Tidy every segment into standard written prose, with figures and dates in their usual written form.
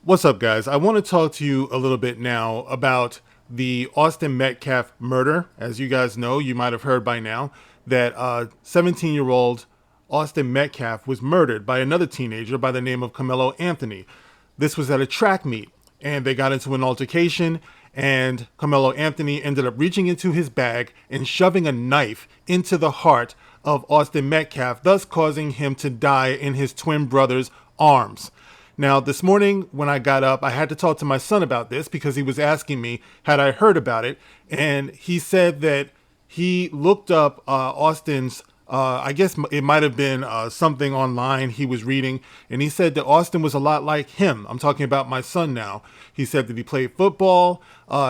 What's up, guys? I want to talk to you a little bit now about the Austin Metcalf murder. As you guys know, you might have heard by now that 17-year-old Austin Metcalf was murdered by another teenager by the name of Carmelo Anthony. This was at a track meet, and they got into an altercation, and Carmelo Anthony ended up reaching into his bag and shoving a knife into the heart of Austin Metcalf, thus causing him to die in his twin brother's arms. Now, this morning when I got up, I had to talk to my son about this because he was asking me, had I heard about it? And he said that he looked up Austin's, I guess it might have been something online he was reading, and he said that Austin was a lot like him. I'm talking about my son now. He said that he played football,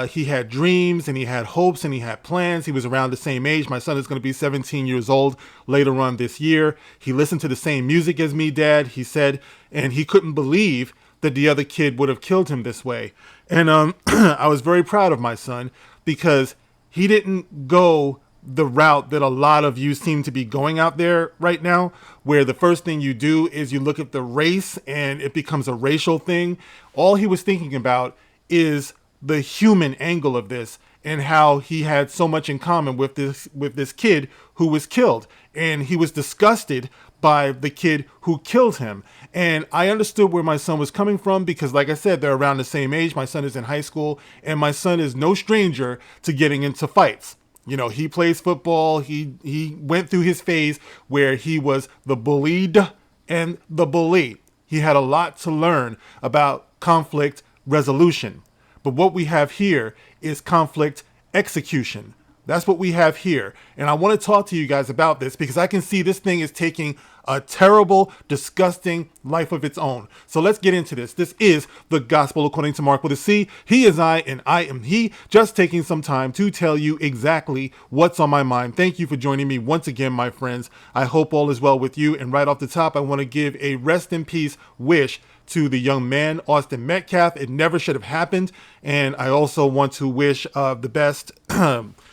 he had dreams, and he had hopes, and he had plans. He was around the same age. My son is going to be 17 years old later on this year. He listened to the same music as me, Dad, he said, and he couldn't believe that the other kid would have killed him this way. And I was very proud of my son because he didn't go the route that a lot of you seem to be going out there right now, where the first thing you do is you look at the race and it becomes a racial thing. All he was thinking about is the human angle of this and how he had so much in common with this kid who was killed, and he was disgusted by the kid who killed him. And I understood where my son was coming from because, like I said, they're around the same age. My son is in high school, and my son is no stranger to getting into fights. You know, he plays football. He went through his phase where he was the bullied and the bully. He had a lot to learn about conflict resolution. But what we have here is conflict execution. That's what we have here. And I want to talk to you guys about this because I can see this thing is taking a terrible, disgusting life of its own. So let's get into this. This is the Gospel According to Mark with a C. He is I and I am he. Just taking some time to tell you exactly what's on my mind. Thank you for joining me once again, my friends. I hope all is well with you. And right off the top, I want to give a rest in peace wish to the young man, Austin Metcalf. It never should have happened. And I also want to wish the best.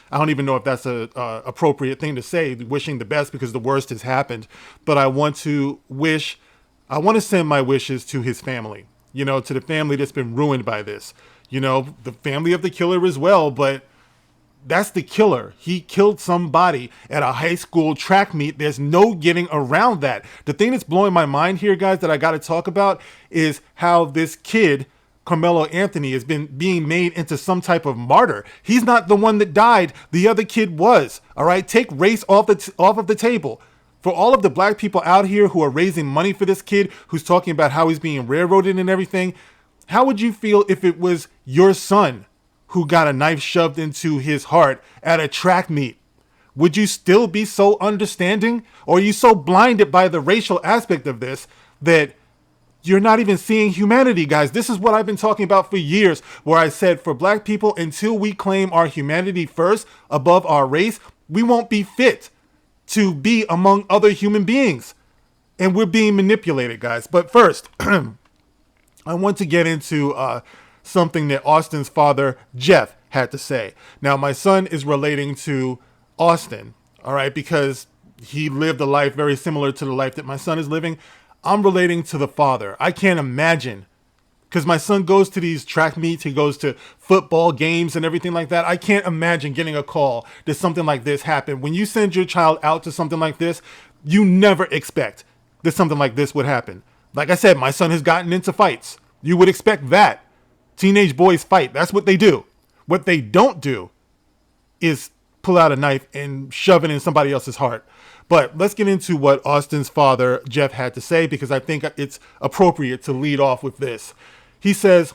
I don't even know if that's a appropriate thing to say, wishing the best, because the worst has happened. But I want to send my wishes to his family, to the family that's been ruined by this, the family of the killer as well. But that's the killer. He killed somebody at a high school track meet. There's no getting around that. The thing that's blowing my mind here, guys, that I got to talk about is how this kid, Carmelo Anthony, has been being made into some type of martyr. He's not the one that died. The other kid was. All right, take race off of the table. For all of the black people out here who are raising money for this kid, who's talking about how he's being railroaded and everything, how would you feel if it was your son who got a knife shoved into his heart at a track meet? Would you still be so understanding? Or are you so blinded by the racial aspect of this that you're not even seeing humanity, guys? This is what I've been talking about for years, where I said for black people, until we claim our humanity first above our race, we won't be fit to be among other human beings. And we're being manipulated, guys. But first, I want to get into something that Austin's father, Jeff, had to say. Now, my son is relating to Austin, all right, because he lived a life very similar to the life that my son is living. I'm relating to the father. I can't imagine, because my son goes to these track meets, he goes to football games and everything like that. I can't imagine getting a call that something like this happened. When you send your child out to something like this, you never expect that something like this would happen. Like I said, my son has gotten into fights. You would expect that. Teenage boys fight. That's what they do. What they don't do is pull out a knife and shove it in somebody else's heart. But let's get into what Austin's father, Jeff, had to say, because I think it's appropriate to lead off with this. He says,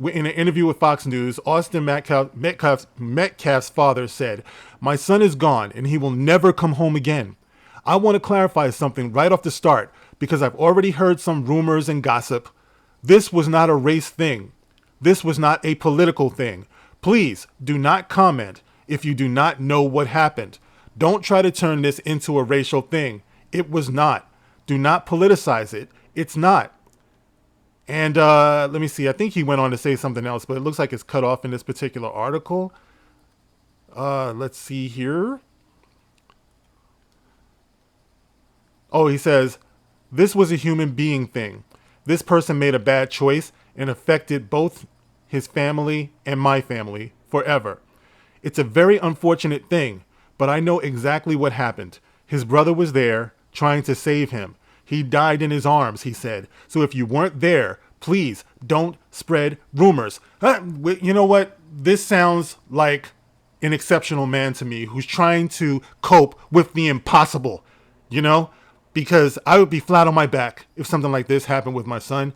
in an interview with Fox News, Austin Metcalf's father said, "My son is gone and he will never come home again. I want to clarify something right off the start because I've already heard some rumors and gossip. This was not a race thing. This was not a political thing. Please do not comment if you do not know what happened. Don't try to turn this into a racial thing. It was not. Do not politicize it. It's not." And let me see. I think he went on to say something else, but it looks like it's cut off in this particular article. Let's see here. Oh, he says, "This was a human being thing. This person made a bad choice and affected both his family and my family forever. It's a very unfortunate thing, but I know exactly what happened. His brother was there trying to save him. He died in his arms, he said. So if you weren't there, please don't spread rumors. You know what? This sounds like an exceptional man to me who's trying to cope with the impossible, you know? Because I would be flat on my back if something like this happened with my son.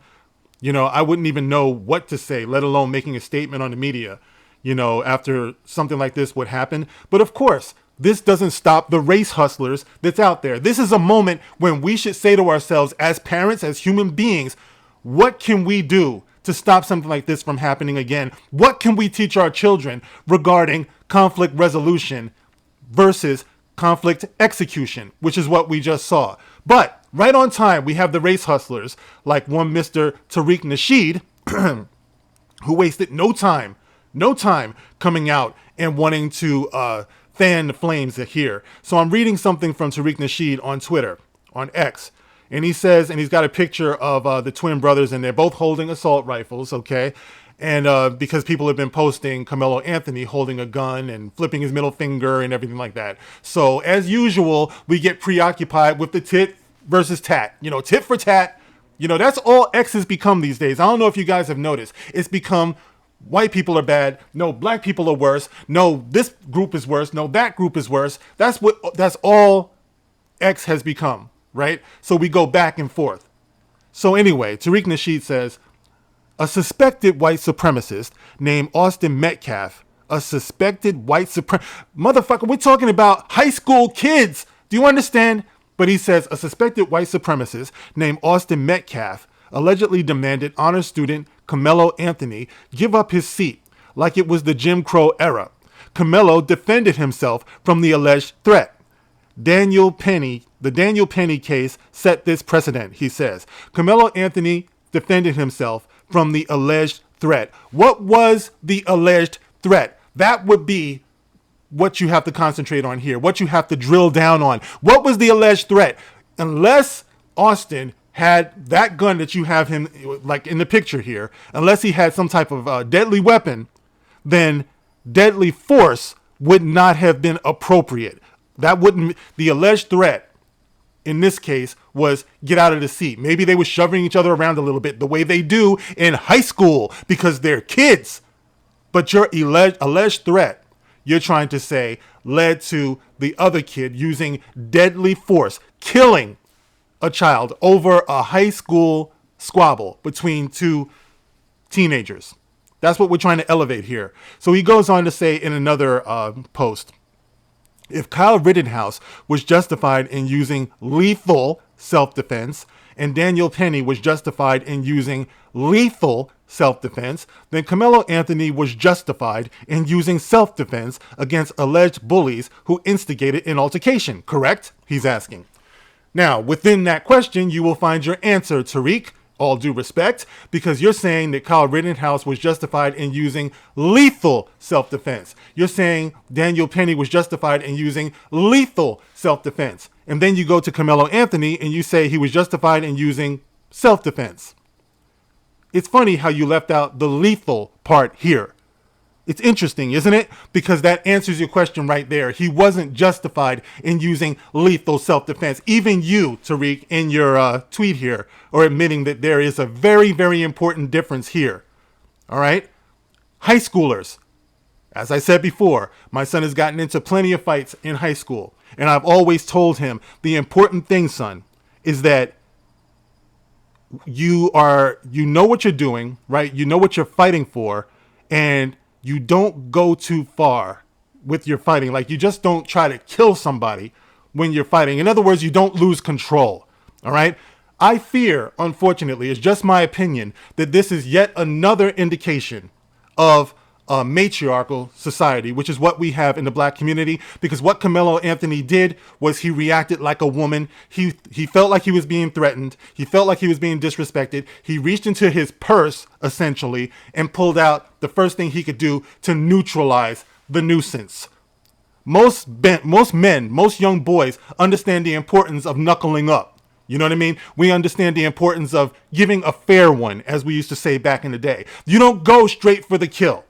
I wouldn't even know what to say, let alone making a statement on the media, after something like this would happen. But of course, this doesn't stop the race hustlers that's out there. This is a moment when we should say to ourselves, as parents, as human beings, what can we do to stop something like this from happening again? What can we teach our children regarding conflict resolution versus conflict execution, which is what we just saw? But right on time, we have the race hustlers like one Mr. Tariq Nasheed, who wasted no time coming out and wanting to fan the flames here. So I'm reading something from Tariq Nasheed on Twitter, on X. And he says, and he's got a picture of the twin brothers, and they're both holding assault rifles, okay? And because people have been posting Carmelo Anthony holding a gun and flipping his middle finger and everything like that. So as usual, we get preoccupied with the tit versus tat. Tit for tat. That's all X has become these days. I don't know if you guys have noticed. It's become white people are bad. No, black people are worse. No, this group is worse. No, that group is worse. That's all X has become, right? So we go back and forth. So anyway, Tariq Nasheed says, a suspected white supremacist named Austin Metcalf, motherfucker, we're talking about high school kids. Do you understand? But he says a suspected white supremacist named Austin Metcalf allegedly demanded honor student Carmelo Anthony give up his seat like it was the Jim Crow era. Carmelo defended himself from the alleged threat. The Daniel Penny case set this precedent, he says. Carmelo Anthony defended himself from the alleged threat. What was the alleged threat? That would be what you have to concentrate on here, what you have to drill down on. What was the alleged threat? Unless Austin had that gun that you have him, like in the picture here, unless he had some type of deadly weapon, then deadly force would not have been appropriate. The alleged threat in this case was get out of the seat. Maybe they were shoving each other around a little bit the way they do in high school because they're kids. But your alleged threat, you're trying to say, led to the other kid using deadly force, killing a child over a high school squabble between two teenagers. That's what we're trying to elevate here. So he goes on to say in another post, if Kyle Rittenhouse was justified in using lethal self-defense and Daniel Penny was justified in using lethal self-defense, then Carmelo Anthony was justified in using self-defense against alleged bullies who instigated an altercation, correct? He's asking. Now, within that question, you will find your answer, Tariq. All due respect, because you're saying that Kyle Rittenhouse was justified in using lethal self-defense. You're saying Daniel Penny was justified in using lethal self-defense. And then you go to Carmelo Anthony and you say he was justified in using self-defense. It's funny how you left out the lethal part here. It's interesting, isn't it? Because that answers your question right there. He wasn't justified in using lethal self-defense. Even you, Tariq, in your tweet here, are admitting that there is a very, very important difference here. All right? High schoolers. As I said before, my son has gotten into plenty of fights in high school. And I've always told him the important thing, son, is that you know what you're doing, right? You know what you're fighting for, and you don't go too far with your fighting. Like, you just don't try to kill somebody when you're fighting. In other words, you don't lose control. All right? I fear, unfortunately, it's just my opinion, that this is yet another indication of a matriarchal society, which is what we have in the black community. Because what Carmelo Anthony did was he reacted like a woman. He felt like he was being threatened. He felt like he was being disrespected. He reached into his purse, essentially, and pulled out the first thing he could do to neutralize the nuisance. Most men, most young boys understand the importance of knuckling up. You know what I mean? We understand the importance of giving a fair one, as we used to say back in the day. You don't go straight for the kill.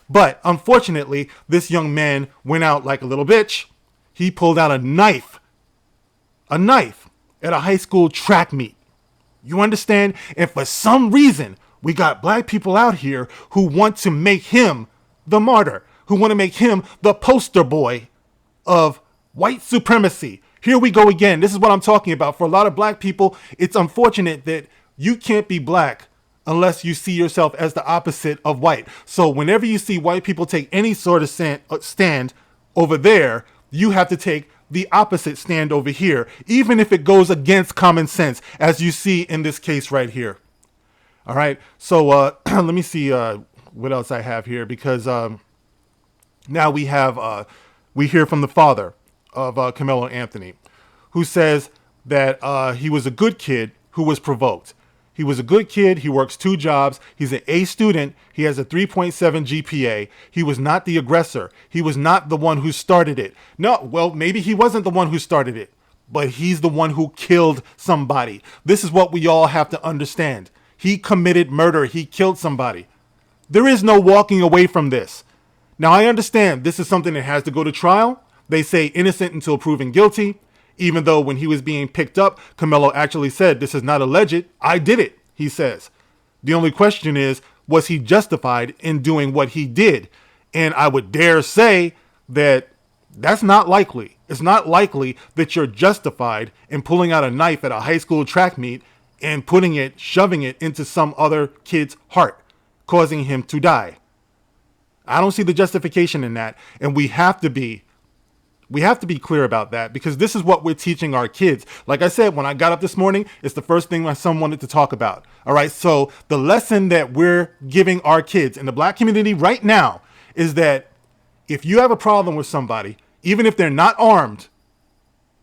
But unfortunately, this young man went out like a little bitch. He pulled out a knife at a high school track meet. You understand? And for some reason, we got black people out here who want to make him the martyr, who want to make him the poster boy of white supremacy. Here we go again. This is what I'm talking about. For a lot of black people, it's unfortunate that you can't be black unless you see yourself as the opposite of white. So whenever you see white people take any sort of stand over there, you have to take the opposite stand over here, even if it goes against common sense, as you see in this case right here. All right. So let me see what else I have here, because now we hear from the father of Carmelo Anthony, who says that he was a good kid who was provoked. He was a good kid. He works 2 jobs. He's an A student. He has a 3.7 GPA. He was not the aggressor. He was not the one who started it. No, well, maybe he wasn't the one who started it, but he's the one who killed somebody. This is what we all have to understand. He committed murder. He killed somebody. There is no walking away from this. Now, I understand this is something that has to go to trial. They say innocent until proven guilty. Even though when he was being picked up, Carmelo actually said, "This is not alleged. I did it," he says. The only question is, was he justified in doing what he did? And I would dare say that that's not likely. It's not likely that you're justified in pulling out a knife at a high school track meet and shoving it into some other kid's heart, causing him to die. I don't see the justification in that. And we have to be clear about that, because this is what we're teaching our kids. Like I said, when I got up this morning, it's the first thing my son wanted to talk about. All right. So the lesson that we're giving our kids in the black community right now is that if you have a problem with somebody, even if they're not armed,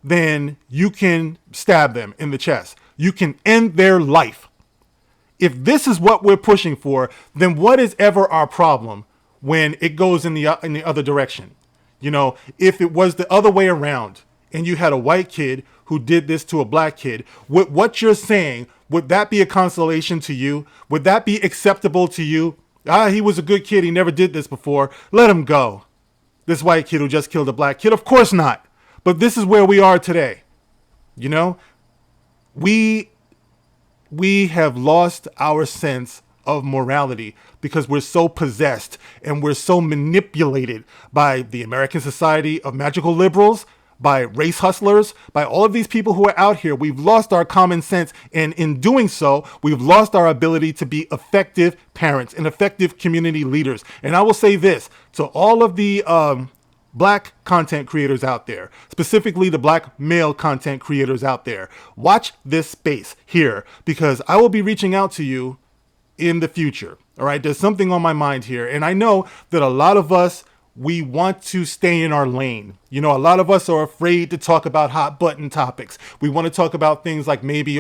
then you can stab them in the chest. You can end their life. If this is what we're pushing for, then what is ever our problem when it goes in the other direction? You know, if it was the other way around and you had a white kid who did this to a black kid, what you're saying, would that be a consolation to you? Would that be acceptable to you? He was a good kid. He never did this before. Let him go. This white kid who just killed a black kid. Of course not. But this is where we are today. You know, we have lost our sense of morality because we're so possessed and we're so manipulated by the American Society of Magical Liberals, by race hustlers, by all of these people who are out here. We've lost our common sense, and in doing so, we've lost our ability to be effective parents and effective community leaders. And I will say this to all of the black content creators out there, specifically the black male content creators out there, watch this space here, because I will be reaching out to you in the future. All right. There's something on my mind here. And I know that a lot of us, we want to stay in our lane. You know, a lot of us are afraid to talk about hot button topics. We want to talk about things like maybe,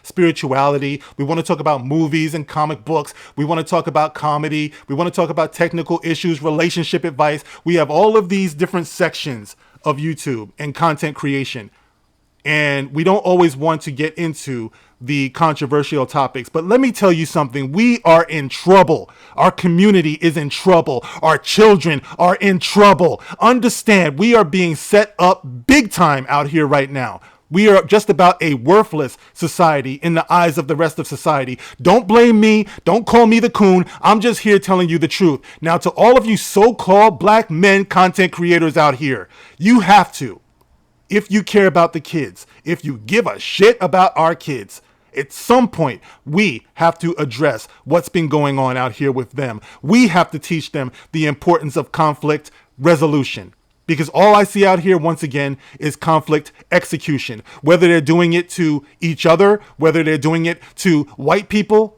spirituality. We want to talk about movies and comic books. We want to talk about comedy. We want to talk about technical issues, relationship advice. We have all of these different sections of YouTube and content creation. And we don't always want to get into the controversial topics. But let me tell you something. We are in trouble. Our community is in trouble. Our children are in trouble. Understand, we are being set up big time out here right now. We are just about a worthless society in the eyes of the rest of society. Don't blame me. Don't call me the coon. I'm just here telling you the truth. Now, to all of you so-called black men content creators out here, you have to, if you care about the kids, if you give a shit about our kids, at some point, we have to address what's been going on out here with them. We have to teach them the importance of conflict resolution. Because all I see out here, once again, is conflict execution. Whether they're doing it to each other, whether they're doing it to white people,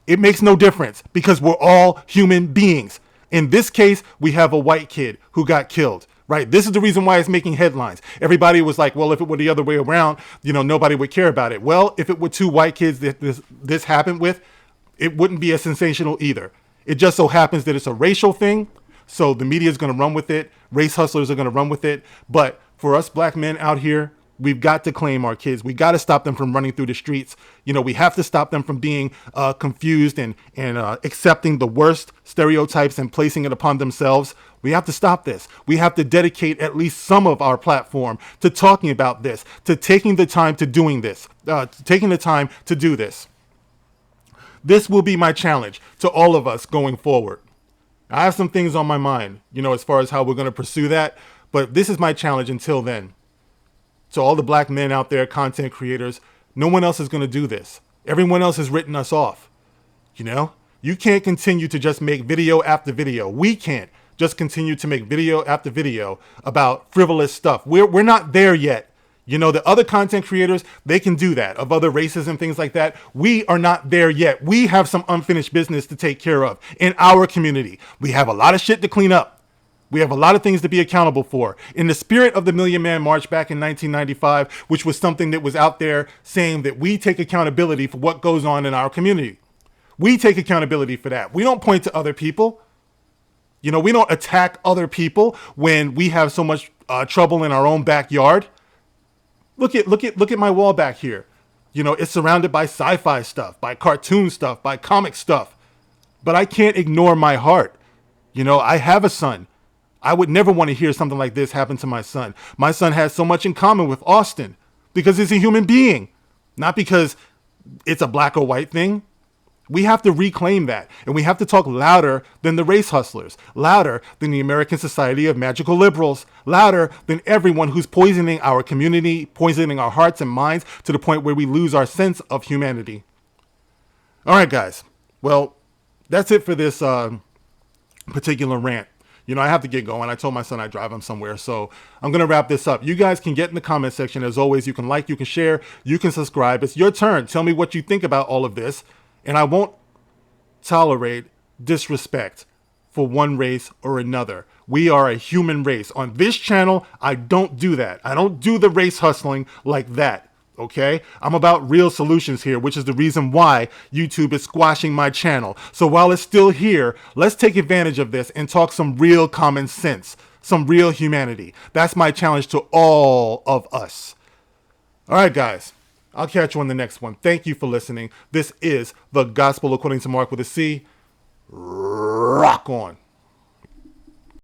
it makes no difference, because we're all human beings. In this case, we have a white kid who got killed. Right. This is the reason why it's making headlines. Everybody was like, well, if it were the other way around, nobody would care about it. Well, if it were 2 white kids that this happened with, it wouldn't be as sensational either. It just so happens that it's a racial thing. So the media is going to run with it. Race hustlers are going to run with it. But for us black men out here, We've got to claim our kids. We got to stop them from running through the streets. We have to stop them from being confused and accepting the worst stereotypes and placing it upon themselves. We have to stop this. We have to dedicate at least some of our platform to talking about this, to taking the time to doing this, taking the time to do this. This will be my challenge to all of us going forward. I have some things on my mind, as far as how we're going to pursue that, but this is my challenge until then. To all the black men out there, content creators, no one else is going to do this. Everyone else has written us off. You can't continue to just make video after video. We can't just continue to make video after video about frivolous stuff. We're not there yet. The other content creators, they can do that, of other races and things like that. We are not there yet. We have some unfinished business to take care of in our community. We have a lot of shit to clean up. We have a lot of things to be accountable for. In the spirit of the Million Man March back in 1995, which was something that was out there saying that we take accountability for what goes on in our community. We take accountability for that. We don't point to other people. We don't attack other people when we have so much trouble in our own backyard. Look at my wall back here. It's surrounded by sci-fi stuff, by cartoon stuff, by comic stuff. But I can't ignore my heart. I have a son. I would never want to hear something like this happen to my son. My son has so much in common with Austin because he's a human being, not because it's a black or white thing. We have to reclaim that, and we have to talk louder than the race hustlers, louder than the American Society of Magical Liberals, louder than everyone who's poisoning our community, poisoning our hearts and minds to the point where we lose our sense of humanity. All right, guys. Well, that's it for this particular rant. I have to get going. I told my son I'd drive him somewhere, so I'm going to wrap this up. You guys can get in the comment section. As always, you can like, you can share, you can subscribe. It's your turn. Tell me what you think about all of this, and I won't tolerate disrespect for one race or another. We are a human race. On this channel, I don't do that. I don't do the race hustling like that. Okay, I'm about real solutions here, which is the reason why YouTube is squashing my channel. So while it's still here, let's take advantage of this and talk some real common sense, some real humanity. That's my challenge to all of us. All right, guys, I'll catch you on the next one. Thank you for listening. This is The Gospel According to Mark with a C. Rock on.